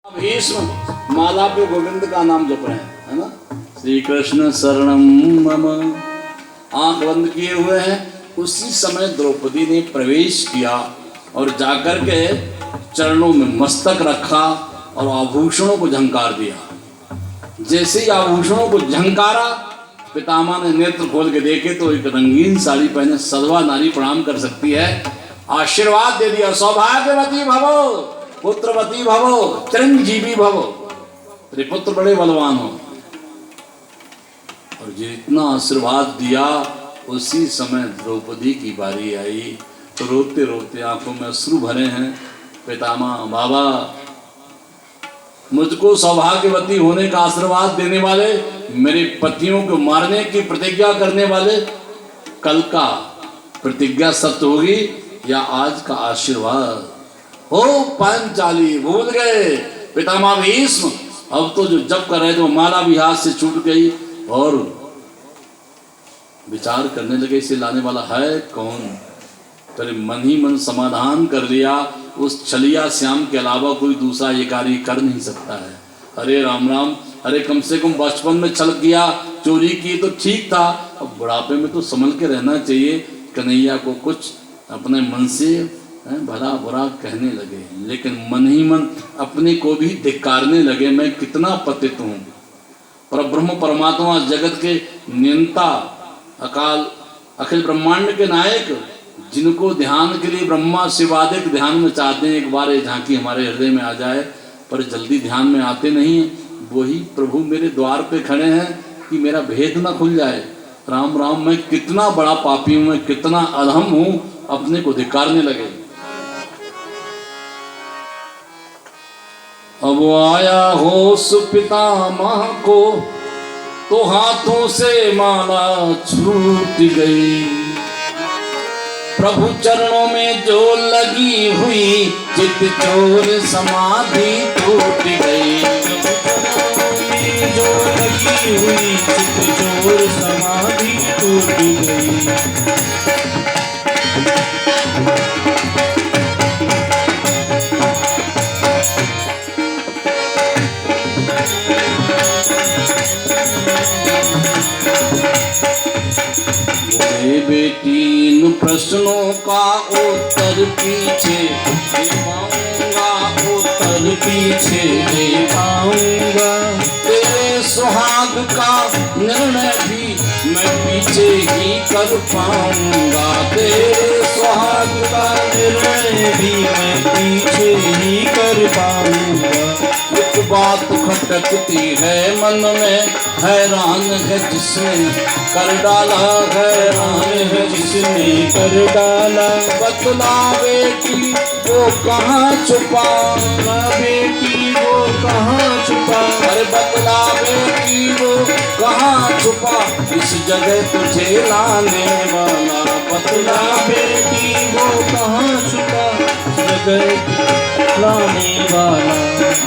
भीष्म माला पे गोविंद का नाम जप रहे हैं, है ना। श्री कृष्ण शरणम मम, आंख बंद किए हुए हैं। उसी समय द्रौपदी ने प्रवेश किया और जाकर के चरणों में मस्तक रखा और आभूषणों को झंकार दिया। जैसे ही आभूषणों को झंकारा, पितामह ने नेत्र खोल के देखे तो एक रंगीन साड़ी पहने सधवा नारी प्रणाम कर सकती है, आशीर्वाद दे दिया। सौभाग्यवती भवो, पुत्रवती भवो, चिरंजीवी भवो, तेरे पुत्र बड़े बलवान हो। और जितना आशीर्वाद दिया, उसी समय द्रौपदी की बारी आई तो रोते रोते आंखों में अश्रु भरे हैं। पितामह, बाबा, मुझको सौभाग्यवती होने का आशीर्वाद देने वाले, मेरे पतियों को मारने की प्रतिज्ञा करने वाले, कल का प्रतिज्ञा सत्य होगी या आज का आशीर्वाद हो? पांचाली भूल गए पितामह भीष्म। अब तो जो जप कर रहे थे वो माला भी हाथ से छूट गई और विचार करने लगे, इसे लाने वाला है कौन? तेरे मन ही मन समाधान कर लिया, उस छलिया श्याम के अलावा कोई दूसरा ये कार्य कर नहीं सकता है। अरे राम राम, अरे कम से कम बचपन में छल किया, चोरी की तो ठीक था, अब बुढ़ापे में तो संभल के रहना चाहिए। कन्हैया को कुछ अपने मन से भला बुरा कहने लगे, लेकिन मन ही मन अपने को भी धिक्कारने लगे। मैं कितना पतित हूँ। पर ब्रह्म परमात्मा जगत के नियंता, अकाल अखिल ब्रह्मांड के नायक, जिनको ध्यान के लिए ब्रह्मा शिवादिक ध्यान में चाहते हैं, एक बार ये झांकी हमारे हृदय में आ जाए, पर जल्दी ध्यान में आते नहीं हैं। वही प्रभु मेरे द्वार पे खड़े हैं कि मेरा भेद न खुल जाए। राम राम, मैं कितना बड़ा पापी हूँ, मैं कितना अधम हूँ, अपने को धिक्कारने लगे। अब आया होश पितामह को तो हाथों से माला छूट गई। प्रभु चरणों में जो लगी हुई चित चोर समाधि टूट गई। जो लगी हुई चित चोर समाधि टूट गई। बेटी, इन प्रश्नों का उत्तर पीछे दे पाऊंगा, उत्तर पीछे दे पाऊंगा। तेरे सुहाग का निर्णय भी मैं पीछे ही कर पाऊंगा। तेरे सुहाग का निर्णय भी मैं पीछे ही कर पाऊंगा। एक बात खटकती है मन में, हैरान है जिसने कर डाला, हैरान है जिसने कर डाला। बतला बेटी वो कहाँ छुपा, बेटी वो कहाँ छुपा। अरे बतला बेटी वो कहाँ छुपा, इस जगह तुझे लाने वाला। बतला बेटी वो कहाँ छुपा, इस जगह लाने वाला।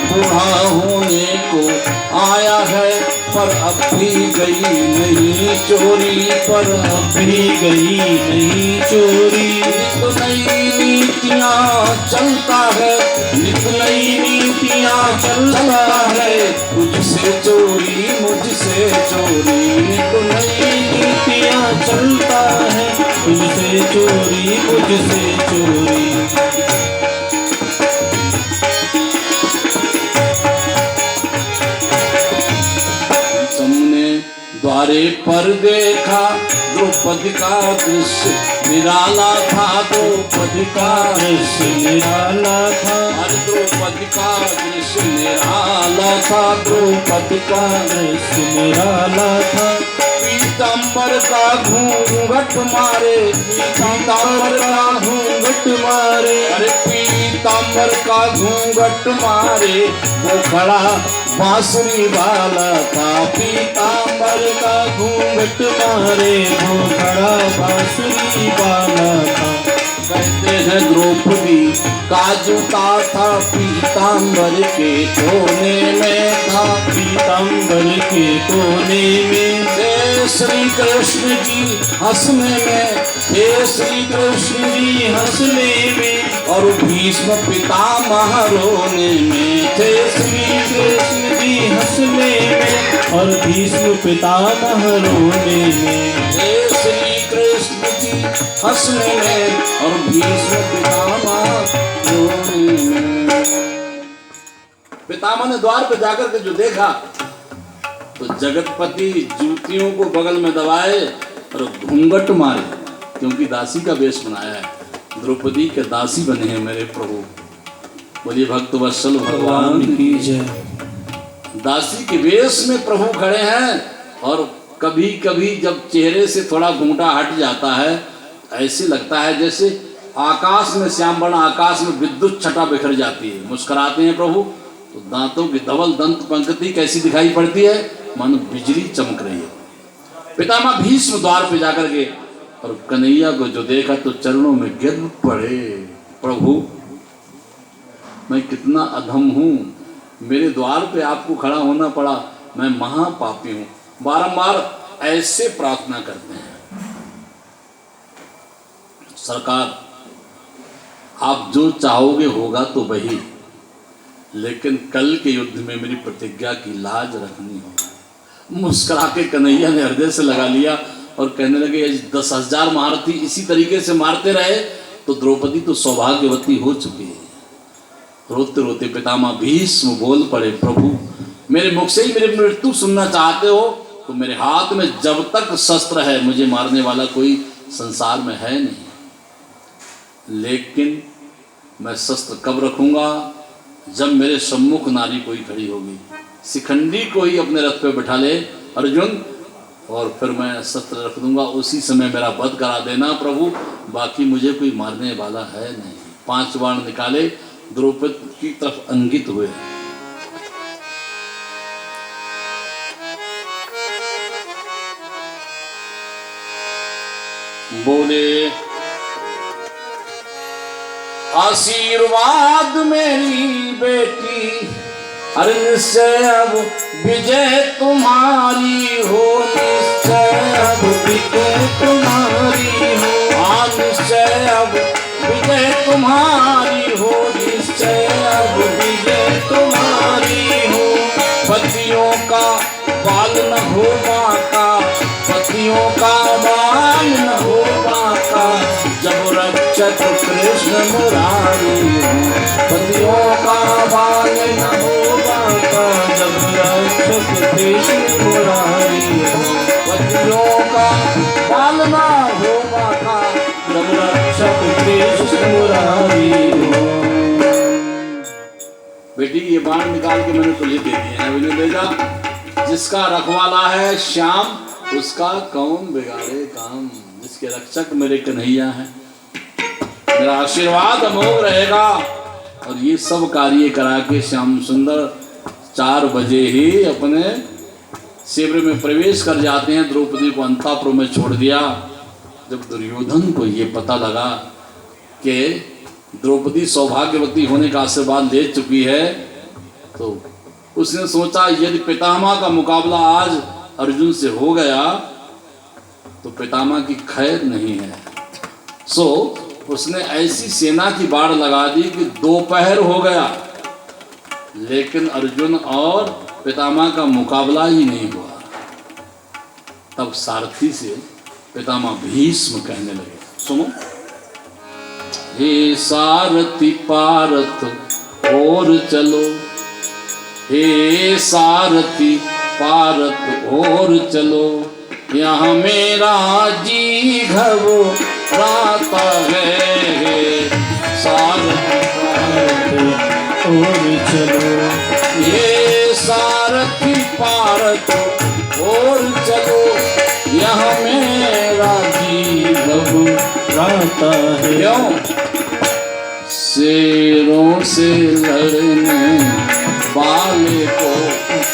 बूढ़ा होने को आया है पर अब भी गई नहीं चोरी, पर अब भी गई नहीं चोरी। नित नई नीतियाँ चलता है, नित नई नीतियाँ चलता है, मुझसे चोरी, मुझसे चोरी। नित नई नीतियाँ चलता है, मुझसे चोरी, मुझसे चोरी। द्वारे पर देखा द्रौपदी का दृश्य निराला था, द्रौपदी का दृश्य निराला था। द्रौपदी का दृश्य निराला था, द्रौपदी का दृश्य निराला था। पीतांबर का घूंघट मारे, पीतांबर का घूंघट मारे। अरे पीतांबर का घूंघट मारे, वो खड़ा बांसुरी वाला था। पीतांबर का घूंघट मारे, वो खड़ा बांसुरी वाला था। कहते हैं द्रौपदी का जूता था पीतांबर के कोने में था, पीतांबर के कोने में। हे श्री कृष्ण जी हंसने में, हे श्री कृष्ण जी हंसने में, और भीष्म पितामह रोने में थे। श्री कृष्ण जी हंसने में और भीष्म पितामह रोने में। हे श्री कृष्ण जी हंसने में और भीष्म पितामह रोने में। पितामह ने द्वार पर जाकर के जो देखा तो जगतपति जूतियों को बगल में दबाए और घूंघट मारे, क्योंकि दासी का वेश बनाया है। द्रौपदी के दासी बने हैं मेरे प्रभु। बोलिए भक्त वत्सल भगवान की जय। दासी के वेश में प्रभु खड़े हैं और कभी कभी जब चेहरे से थोड़ा घूंघटा हट जाता है ऐसे लगता है जैसे आकाश में श्याम वर्ण आकाश में विद्युत छटा बिखर जाती है। मुस्कुराते हैं प्रभु तो दांतों की धवल दंत पंक्ति कैसी दिखाई पड़ती है, मानो बिजली चमक रही है। पितामह भीष्म द्वार पे जाकर के और कन्हैया को जो देखा तो चरणों में गिर पड़े। प्रभु मैं कितना अधम हूँ, मेरे द्वार पे आपको खड़ा होना पड़ा, मैं महापापी हूँ। बारंबार ऐसे प्रार्थना करते हैं। सरकार आप जो चाहोगे होगा तो वही, लेकिन कल के युद्ध में मेरी प्रतिज्ञा की लाज रखनी होगी। मुस्कुरा के कन्हैया ने हृदय से लगा लिया और कहने लगे 10,000 महारथी इसी तरीके से मारते रहे तो द्रौपदी तो सौभाग्यवती हो चुकी है। रोते रोते पितामह भीष्म बोल पड़े, प्रभु मेरे मुख से ही मेरी मृत्यु सुनना चाहते हो तो मेरे हाथ में जब तक शस्त्र है मुझे मारने वाला कोई संसार में है नहीं, लेकिन मैं शस्त्र कब रखूंगा, जब मेरे सम्मुख नारी कोई खड़ी होगी, शिखंडी को ही अपने रथ पे बैठा ले अर्जुन, और फिर मैं शस्त्र रख दूंगा, उसी समय मेरा वध करा देना प्रभु, बाकी मुझे कोई मारने वाला है नहीं। 5 बाण निकाले, द्रौपदी की तरफ अंकित हुए। बोले आशीर्वाद मेरी बेटी, अरे निश्चय अब विजय तुम्हारी हो, निश्चय अब विजय तुम्हारी हो, निश्चय अब विजय तुम्हारी हो, निश्चय अब विजय तुम्हारी हो। पतियों का बाल न हो बाका, पतियों का बाल न हो बाका, जब रक्षक कृष्ण मुरारी हो, पतियों का बाल न हो बाका, जब रक्षक कृष्ण मुरारी हो, पतियों का बाल न हो बाका, जब रक्षक कृष्ण मुरारी हो। बेटी ये बाण निकाल के मैंने तुझे दे दिए हैं, उन्हें ले जा। जिसका रखवाला है श्याम उसका कौन बिगाड़े काम, जिसके रक्षक मेरे कन्हैया हैं, मेरा आशीर्वाद अमोघ रहेगा। और ये सब कार्य करा के श्याम सुंदर 4 बजे ही अपने शिविर में प्रवेश कर जाते हैं। द्रौपदी को अंतःपुर में छोड़ दिया। जब दुर्योधन को ये पता लगा कि द्रौपदी सौभाग्यवती होने का आशीर्वाद ले चुकी है तो उसने सोचा यदि पितामह का मुकाबला आज अर्जुन से हो गया तो पितामह की खैर नहीं है। सो उसने ऐसी सेना की बाढ़ लगा दी कि दोपहर हो गया लेकिन अर्जुन और पितामह का मुकाबला ही नहीं हुआ। तब सारथी से पितामह भीष्म कहने लगे, सुनो, हे सारथी पारथ और चलो, हे सारथी पारथ और चलो, यहाँ मेरा जी घबराता है। सारथी पारथ और चलो, ये सारथी पारथ और चलो, यहाँ मेरा जी घबराता है। क्यों? शेरों से लड़ने वाले को,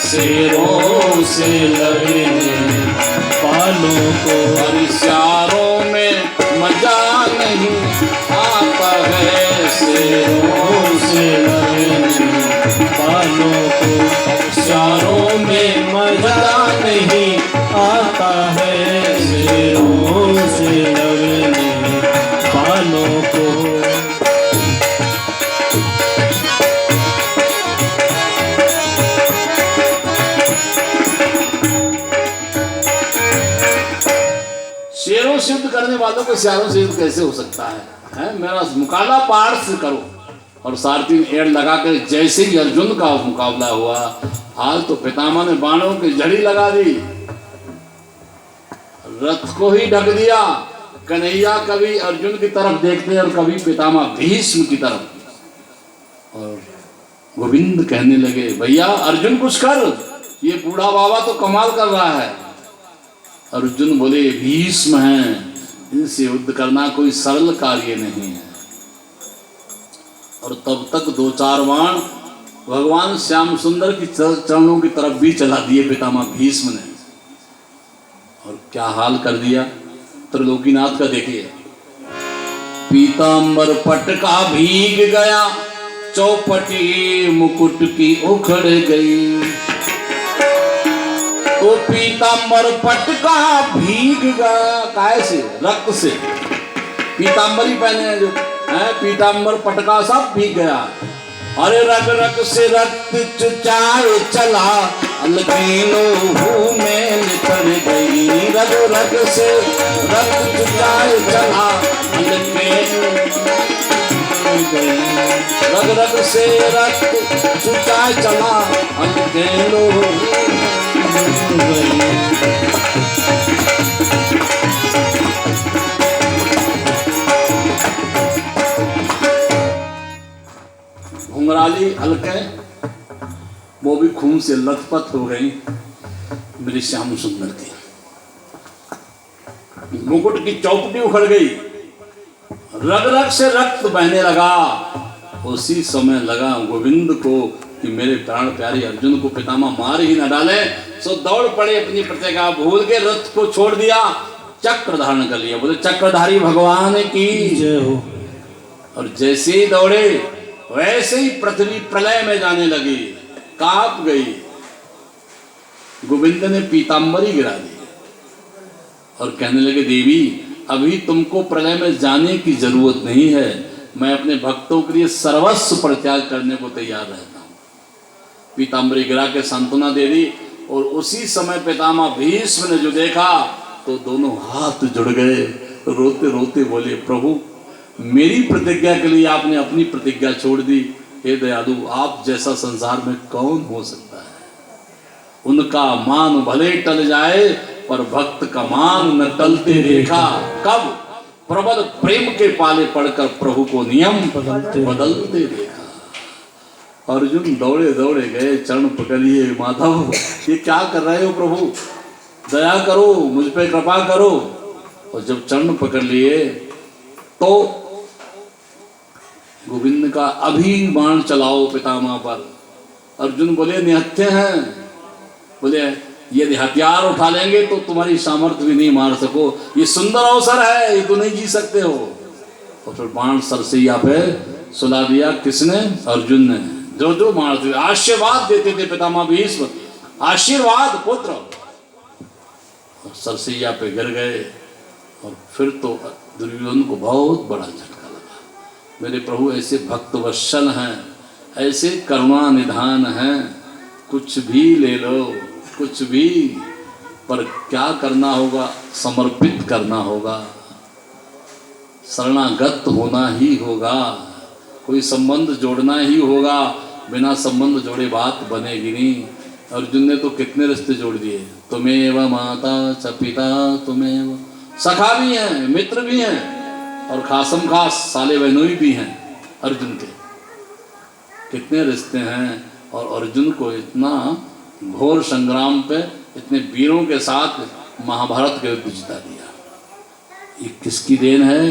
शेरों से लड़ने वालों को, हरिश्यारों में मजा नहीं को सियारों में मजा नहीं आता है, शेरों से लड़ने वालों को। शेरों से युद्ध करने वालों को सियारों से युद्ध कैसे हो सकता है? मेरा मुकाबला पहाड़ से करो। और सारथी ने एड़ लगा कर जैसे ही अर्जुन का मुकाबला हुआ, हाल तो पितामह ने बाणों की झड़ी लगा दी, रथ को ही ढक दिया। कन्हैया कभी अर्जुन की तरफ देखते और कभी पितामह भीष्म की तरफ। और गोविंद कहने लगे, भैया अर्जुन कुछ कर, ये बूढ़ा बाबा तो कमाल कर रहा है। अर्जुन बोले, भीष्म हैं, इनसे युद्ध करना कोई सरल कार्य नहीं है। और तब तक 2-4 बाण भगवान श्याम सुंदर की चरणों की तरफ भी चला दिए पितामह भीष्म ने। और क्या हाल कर दिया त्रिलोकीनाथ का देखिए। पीतांबर पटका भीग गया, चौपटी मुकुट की उखड़ गई। तो पीतांबर पटका भीग गया, काय से? रक्त से। पीतांबरी पहने हैं जो है, पीतांबर पटका सब भीग गया। अरे रग रग से रक्त चुचाए चला, अलकीनो में लिपट गई। रग रग से रक्त चुचाए चला, अलकीनो गई। रग रग से रक्त चुचाए चला, अलकीनो गई। घुंघराली अलके वो भी खून से लथपथ हो गई मेरी श्याम सुंदर की। मुकुट की चौपटी उखड़ गई, रग रग से रक्त बहने लगा। उसी समय लगा गोविंद को कि मेरे प्राण प्यारे अर्जुन को पितामह मार ही न डाले। सो दौड़ पड़े, अपनी प्रतिज्ञा भूल के रथ को छोड़ दिया, चक्र धारण कर लिया। बोले चक्रधारी भगवान की जय हो। और जैसे ही दौड़े वैसे ही पृथ्वी प्रलय में जाने लगी, कांप गई। गोविंद ने पीतांबरी गिरा दी और कहने लगे, देवी अभी तुमको प्रलय में जाने की जरूरत नहीं है, मैं अपने भक्तों के लिए सर्वस्व परित्याग करने को तैयार रहता हूँ। पीतांबरी गिरा के सांत्वना दे दी। और उसी समय पितामह भीष्म ने जो देखा तो दोनों हाथ जुड़ गए, रोते रोते बोले, प्रभु मेरी प्रतिज्ञा के लिए आपने अपनी प्रतिज्ञा छोड़ दी। हे दयालु, आप जैसा संसार में कौन हो सकता है? उनका मान भले टल जाए पर भक्त का मान न टलते देखा। कब? प्रबल प्रेम के पाले पड़कर प्रभु को नियम बदलते देखा। अर्जुन दौड़े दौड़े गए, चरण पकड़ लिए, माधव ये क्या कर रहे हो प्रभु, दया करो, मुझ पे कृपा करो। और जब चरण पकड़ लिए तो गोविंद का अभी बाण चलाओ पितामह पर। अर्जुन बोले, निहत्थे हैं। बोले, यदि हथियार उठा लेंगे तो तुम्हारी सामर्थ्य भी नहीं मार सको, ये सुंदर अवसर है, ये तो नहीं जी सकते हो। और फिर बाण सरसैया पे सुला दिया। किसने? अर्जुन ने। जो जो मारते आशीर्वाद देते थे पितामह भीष्म, आशीर्वाद पुत्र। और सरसैया पे गिर गए। और फिर तो दुर्योधन को बहुत बड़ा झटका लगा। मेरे प्रभु ऐसे भक्त वत्सल हैं, ऐसे करुणा निधान हैं, कुछ भी ले लो, कुछ भी, पर क्या करना होगा? समर्पित करना होगा, शरणागत होना ही होगा, कोई संबंध जोड़ना ही होगा। बिना संबंध जोड़े बात बनेगी नहीं। अर्जुन ने तो कितने रिश्ते जोड़ दिए। तुम्हें माता च पिता, तुम्हें सखा भी हैं, मित्र भी हैं, और खासम खास साले बहनोई भी हैं अर्जुन के। कितने रिश्ते हैं। और अर्जुन को इतना घोर संग्राम पे इतने वीरों के साथ महाभारत के युद्ध जिता दिया। ये किसकी देन है?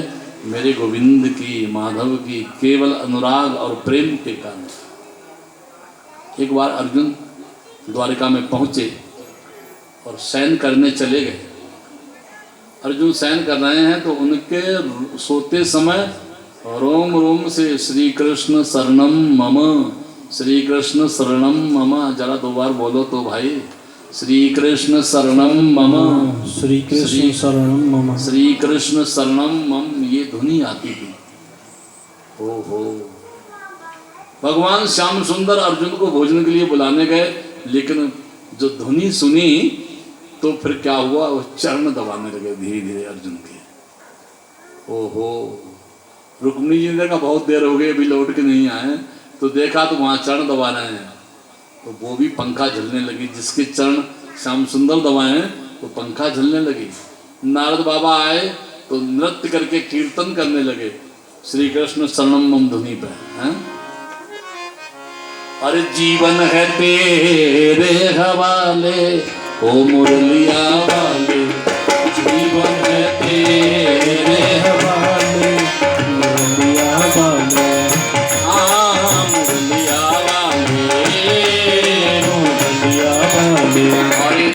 मेरे गोविंद की, माधव की, केवल अनुराग और प्रेम के कारण। एक बार अर्जुन द्वारिका में पहुंचे और शयन करने चले गए। अर्जुन शयन कर रहे हैं तो उनके सोते समय रोम रोम से श्री कृष्ण शरणम मम श्री कृष्ण शरणम मम, जरा दो बार बोलो तो भाई, श्री कृष्ण शरणम मम, श्री कृष्ण शरणम मम, श्री कृष्ण शरणम मम, ये धुनी आती थी। ओहो, भगवान श्याम सुंदर अर्जुन को भोजन के लिए बुलाने गए, लेकिन जो धुनी सुनी तो फिर क्या हुआ, वो चरण दबाने लगे धीरे धीरे अर्जुन के। ओहो, रुक्मिणी जी ने देखा बहुत देर हो गई अभी लौट के नहीं आए, तो देखा तो वहाँ चरण दबा रहे हैं, तो वो भी पंखा झलने लगी, जिसके चरण श्याम सुंदर दबाए तो पंखा झलने लगी। नारद बाबा आए तो नृत्य करके कीर्तन करने लगे श्री कृष्ण शरणम मम धुनी पे, हैं? अरे जीवन है तेरे हवाले, ओ मुरलिया वाले,